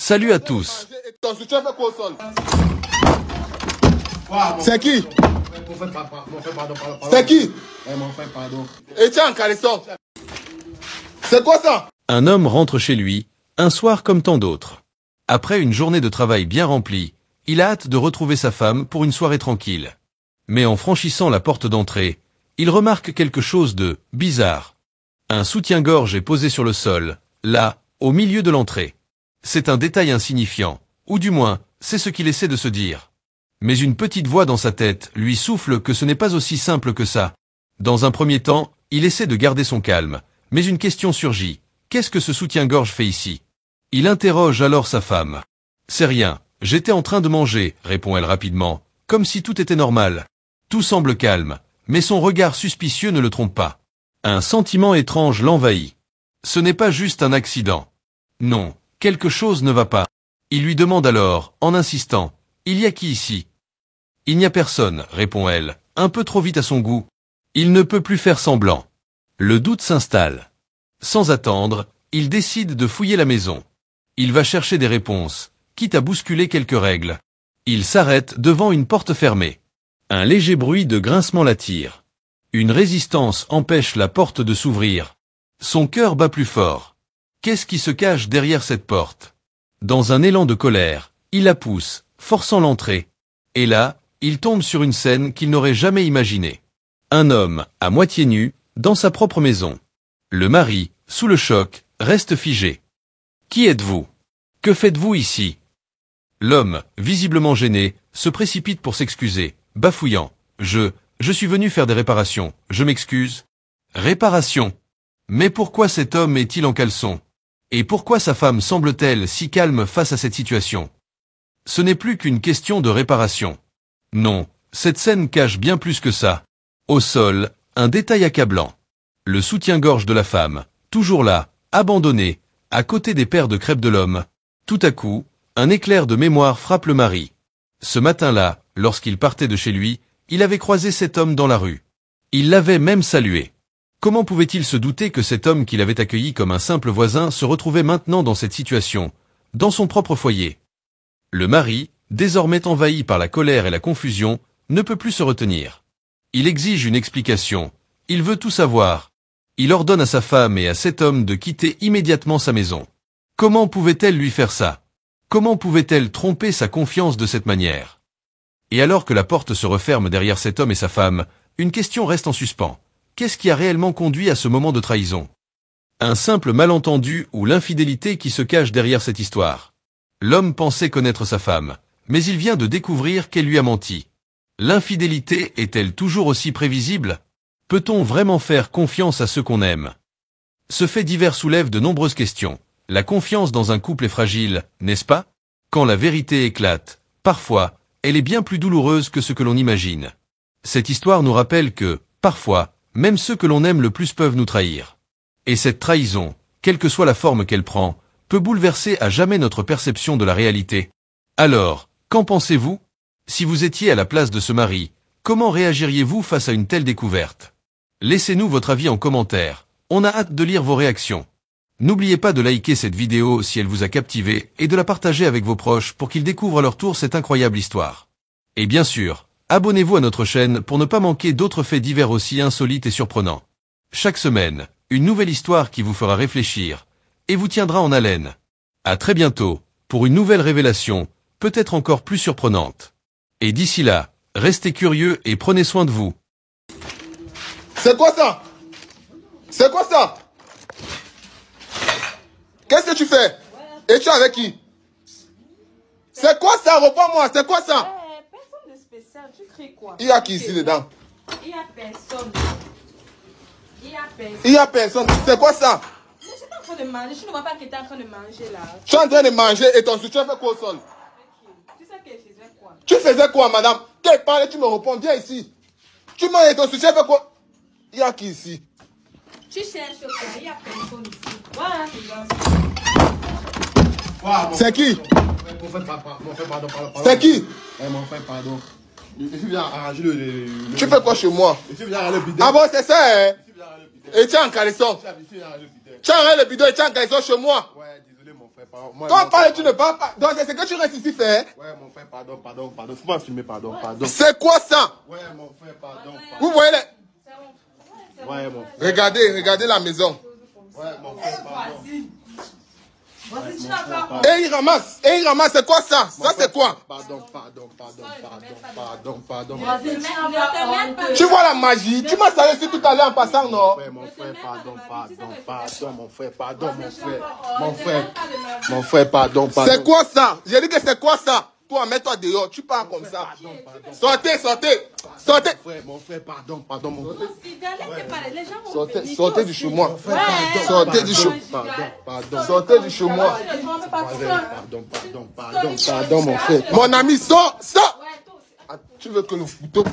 Salut à tous. C'est qui? C'est qui? Et tiens, caleçon. C'est quoi ça? Un homme rentre chez lui, un soir comme tant d'autres. Après une journée de travail bien remplie, il a hâte de retrouver sa femme pour une soirée tranquille. Mais en franchissant la porte d'entrée, il remarque quelque chose de bizarre. Un soutien-gorge est posé sur le sol, là, au milieu de l'entrée. C'est un détail insignifiant, ou du moins, c'est ce qu'il essaie de se dire. Mais une petite voix dans sa tête lui souffle que ce n'est pas aussi simple que ça. Dans un premier temps, il essaie de garder son calme, mais une question surgit. Qu'est-ce que ce soutien-gorge fait ici? Il interroge alors sa femme. C'est rien, j'étais en train de manger, répond-elle rapidement, comme si tout était normal. Tout semble calme, mais son regard suspicieux ne le trompe pas. Un sentiment étrange l'envahit. Ce n'est pas juste un accident. Non, quelque chose ne va pas. Il lui demande alors, en insistant, « Il y a qui ici ?» « Il n'y a personne, répond-elle, un peu trop vite à son goût. Il ne peut plus faire semblant. Le doute s'installe. Sans attendre, il décide de fouiller la maison. Il va chercher des réponses, quitte à bousculer quelques règles. Il s'arrête devant une porte fermée. Un léger bruit de grincement l'attire. Une résistance empêche la porte de s'ouvrir. Son cœur bat plus fort. Qu'est-ce qui se cache derrière cette porte? Dans un élan de colère, il la pousse, forçant l'entrée. Et là, il tombe sur une scène qu'il n'aurait jamais imaginée. Un homme, à moitié nu, dans sa propre maison. Le mari, sous le choc, reste figé. « Qui êtes-vous? Que faites-vous ici ?» L'homme, visiblement gêné, se précipite pour s'excuser, bafouillant. « Je suis venu faire des réparations, je m'excuse. » Réparation. Mais pourquoi cet homme est-il en caleçon? Et pourquoi sa femme semble-t-elle si calme face à cette situation? Ce n'est plus qu'une question de réparation. Non, cette scène cache bien plus que ça. Au sol, un détail accablant. Le soutien-gorge de la femme, toujours là, abandonné, à côté des paires de crêpes de l'homme. Tout à coup, un éclair de mémoire frappe le mari. Ce matin-là, lorsqu'il partait de chez lui, il avait croisé cet homme dans la rue. Il l'avait même salué. Comment pouvait-il se douter que cet homme qu'il avait accueilli comme un simple voisin se retrouvait maintenant dans cette situation, dans son propre foyer? Le mari, désormais envahi par la colère et la confusion, ne peut plus se retenir. Il exige une explication. Il veut tout savoir. Il ordonne à sa femme et à cet homme de quitter immédiatement sa maison. Comment pouvait-elle lui faire ça? Comment pouvait-elle tromper sa confiance de cette manière? Et alors que la porte se referme derrière cet homme et sa femme, une question reste en suspens. Qu'est-ce qui a réellement conduit à ce moment de trahison? Un simple malentendu ou l'infidélité qui se cache derrière cette histoire? L'homme pensait connaître sa femme, mais il vient de découvrir qu'elle lui a menti. L'infidélité est-elle toujours aussi prévisible? Peut-on vraiment faire confiance à ceux qu'on aime? Ce fait divers soulève de nombreuses questions. La confiance dans un couple est fragile, n'est-ce pas? Quand la vérité éclate, parfois, elle est bien plus douloureuse que ce que l'on imagine. Cette histoire nous rappelle que, parfois, même ceux que l'on aime le plus peuvent nous trahir. Et cette trahison, quelle que soit la forme qu'elle prend, peut bouleverser à jamais notre perception de la réalité. Alors, qu'en pensez-vous? Si vous étiez à la place de ce mari, comment réagiriez-vous face à une telle découverte? Laissez-nous votre avis en commentaire, on a hâte de lire vos réactions. N'oubliez pas de liker cette vidéo si elle vous a captivé et de la partager avec vos proches pour qu'ils découvrent à leur tour cette incroyable histoire. Et bien sûr, abonnez-vous à notre chaîne pour ne pas manquer d'autres faits divers aussi insolites et surprenants. Chaque semaine, une nouvelle histoire qui vous fera réfléchir et vous tiendra en haleine. À très bientôt, pour une nouvelle révélation, peut-être encore plus surprenante. Et d'ici là, restez curieux et prenez soin de vous. C'est quoi ça? C'est quoi ça? Qu'est-ce que tu fais? Et tu es avec qui? C'est quoi ça? Réponds-moi, c'est quoi ça? Personne de spécial, tu cries quoi? Il y a qui ici dedans? Il y a personne. Il y a personne. C'est quoi ça? Mais je suis en train de manger, je ne vois pas que tu es en train de manger là. Tu es en train de manger et ton soutien fait quoi au sol? Tu sais que je faisais quoi? Tu faisais quoi, madame? Quelle parle, tu me réponds, viens ici. Tu manges et ton soutien fait quoi? Il y a qui ici? Tu cherches quoi? Il n'y a personne ici. Voilà, c'est qui? Mon frère, pardon. C'est qui? Mon frère, pardon. Je suis venu arranger le... Tu fais quoi chez moi? Je suis venu arranger le bidon. Ah bon, c'est ça, hein? Je suis venu arranger le bidon. Et tu es en caleçon? Je suis venu arranger le bidon. Tu as arrêté le bidon et tu es en caleçon chez moi? Ouais, désolé, mon frère, pardon. Quand on parle, tu ne parles pas. Donc, c'est ce que tu restes ici faire. Ouais, mon frère, pardon. Faut pas filmer, pardon. C'est quoi ça? Ouais, mon frère, pardon. Vous voyez les... Ouais, mon frère. Regardez la maison. Ouais, mon frère, pardon. Et il ramasse, c'est quoi ça? Ça c'est quoi? Pardon. Tu vois la magie? Tu m'as salé ici tout à l'heure en passant, non? Mon frère, pardon. C'est quoi ça? J'ai dit que c'est quoi ça? Toi, mets-toi dehors, tu parles comme ça. Sortez. Mon frère, pardon. Sortez du chez moi. Sortez du chez moi. Sortez du chez moi. Pardon, mon frère. Mon ami, sors. Tu veux que le couteau...